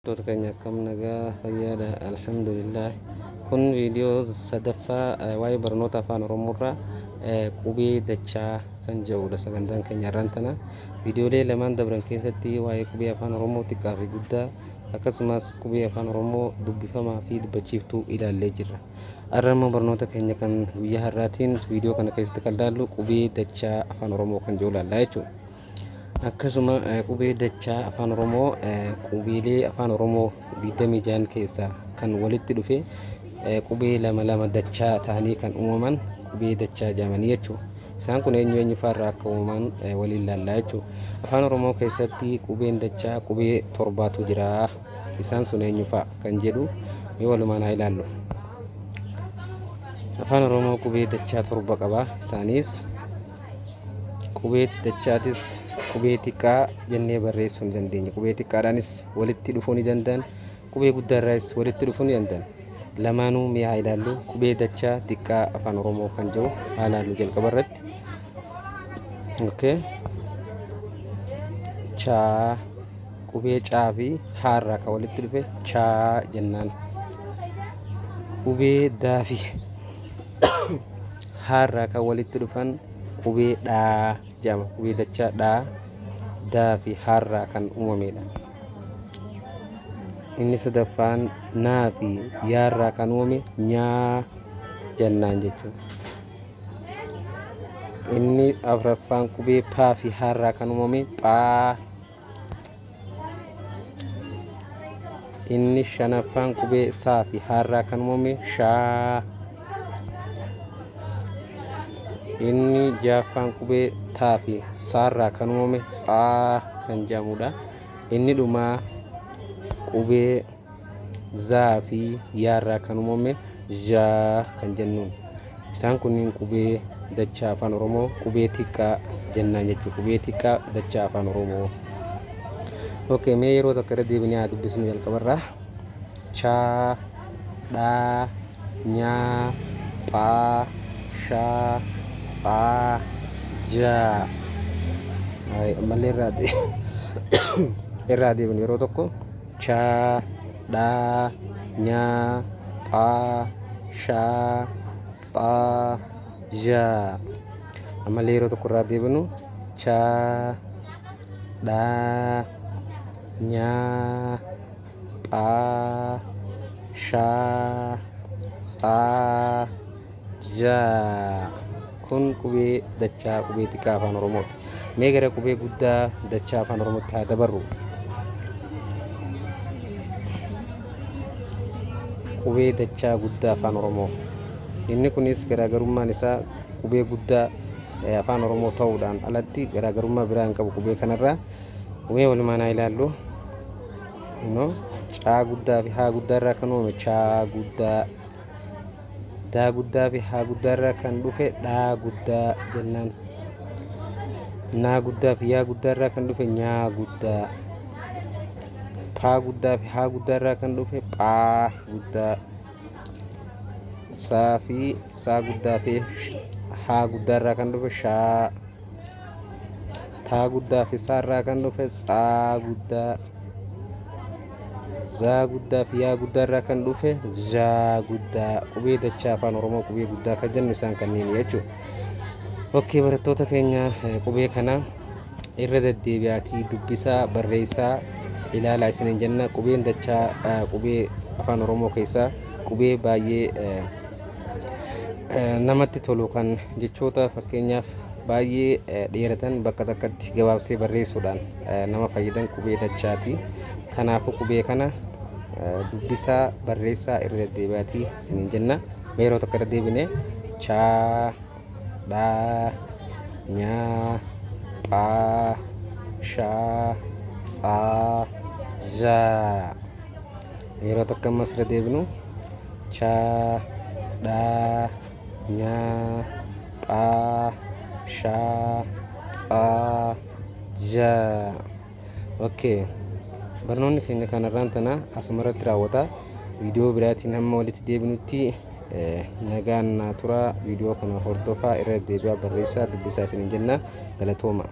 Toota keenya akkam nagaa fayyaadha alhamdulillah. Kun viidiyoo sadaffaa waa'ee barnoota afaan oromoorraa qubee dachaa kan jedhudha. Sagantaan keenya irraan tana viidiyoolee lamaan dabran keessatti waa'ee qubee afaan oromoo xiqqaa fi guddaa akkasumas qubee afaan oromoo dubbifamaa fi dubbachiiftuu ilaallee jirra. Har'a immoo barnoota keenya kan guyyaa har'aatiin viidiyoo kana keessatti kan ilaallu qubee dachaa afaan oromoo kan jedhu ilaallaa jechuudha. Akkasuma qubee dachaa afaan oromoo qubeelee afaan oromoo 26 keessaa kan walitti dhufe qubee lama lama dachaa ta'anii kan uumaman qubee dachaa jedhamanii jechuudha. Isaan kun eenyu faarraa akka uumaman waliin ilaallaa jechuudha. Afaan oromoo keessatti qubeen dachaa qubee torbaatu jira. Isaan sun eenyu fa'a kan jedhu mee walumaan haa ilaallu. Afaan oromoo qubee dachaa torba qaba. Isaanis qubee dachaatis qubee xiqqaa jennee barreessuu ni dandeenya. Qubee xiqqaadhaanis walitti dhufuu ni danda'an. Qubee guddaarraas walitti dhufuu ni danda'an. Lamaanuu mee haa ilaallu. Qubee dachaa xiqqaa afaan oromoo kan jedhu haa ilaallu jalqaba irratti. Chaa qubee caa fi haarraa kan walitti dhufe chaa jennaan. Qubee daa fi haarraa kan walitti dhufan qubee dhaa jedhama. Qubee dachaa dhaa daa fi haarraa kan uumamedha. Inni sadaffaan naa fi yaarraa kan uumame nyaa jennaan jechuudha. Inni afuraffaan qubee paa fi haarraa kan uumame phaa. Inni shanaffaan qubee saa fi haarraa kan uumame shaa. Inni ja'affaan qubee taa fi saarraa kan uumame tsaa kan jedhamudha. Inni dhumaa qubee zaa fi yaarraa kan uumame zhaa kan jennuun. Isaan kunniin qubee dachaa afaan oromoo qubee xiqqaa jennaan jechuudha. Qubee xiqqaa dachaa afaan oromoo. Mee yeroo tokko irra deebinee haa dubbisnu jalqabarraa. Chaa dhaa nyaa phaa shaa tsaa jaa. Ammallee irraa deebinu yeroo tokko chaa dhaa nyaa phaa shaa tsaa jaa. Ammallee yeroo tokko irraa deebinu chaa dhaa nyaa phaa shaa tsaa jaa. Kun qubee dachaa qubee xiqqaa afaan oromooti. Mee gara qubee guddaa dachaa afaan oromootti haa dabarru. Qubee dachaa guddaa afaan oromoo. Inni kunis garaagarummaan isaa qubee guddaa afaan oromoo ta'uudhaan alatti garaagarummaa biraa hin qabu qubee kanarraa. Mee walumaan haa ilaallu. Caa guddaa fi haa guddaarraa kan uumame chaa guddaa. Daa guddaa fi haa guddaarraa kan dhufe dhaa guddaa jennaan. Naa guddaa fi yaa guddaarraa kan dhufe nyaa guddaa. Phaa guddaa fi haa guddaarraa kan dhufe phaa guddaa. Saa fi saa guddaa fi haa guddaarraa kan dhufe shaa. Taa guddaa fi saarraa kan dhufe tsaa guddaa. Zaa guddaa fi yaa guddaarraa kan dhufe zhaa guddaa. Qubee dachaa afaan oromoo qubee guddaa kan jennu isaan kanneen jechuudha. Barattoota keenya qubee kana irra deddeebi'aatii dubbisaa barreessaa ilaalaa isiniin jenna. Qubeen dachaa qubee afaan oromoo keessaa qubee baay'ee namatti tolu kan jechoota fakkeenyaaf baay'ee dheeratan bakka takkatti gabaabsee barreessuudhaan nama fayyadan qubee dachaati. Kanaafuu qubee kana dubbisaa barreessaa irra deddeebi'aatii isiniin jenna. Yeroo tokko irra deebine chaa dhaa nyaa phaa shaa tsaa zhaa. Yeroo tokko ammas irra deebinu chaa dhaa nyaa phaa shaa tsaa zhaa. Barnoonni keenya kanarraan tana asuma irratti raawwata. Viidiyoo biraatiin hamma walitti deebinutti nagaan naa turaa. Viidiyoo kana hordofaa irra deebi'aa barreessaa dubbisaa isiniin jenna. Galatooma.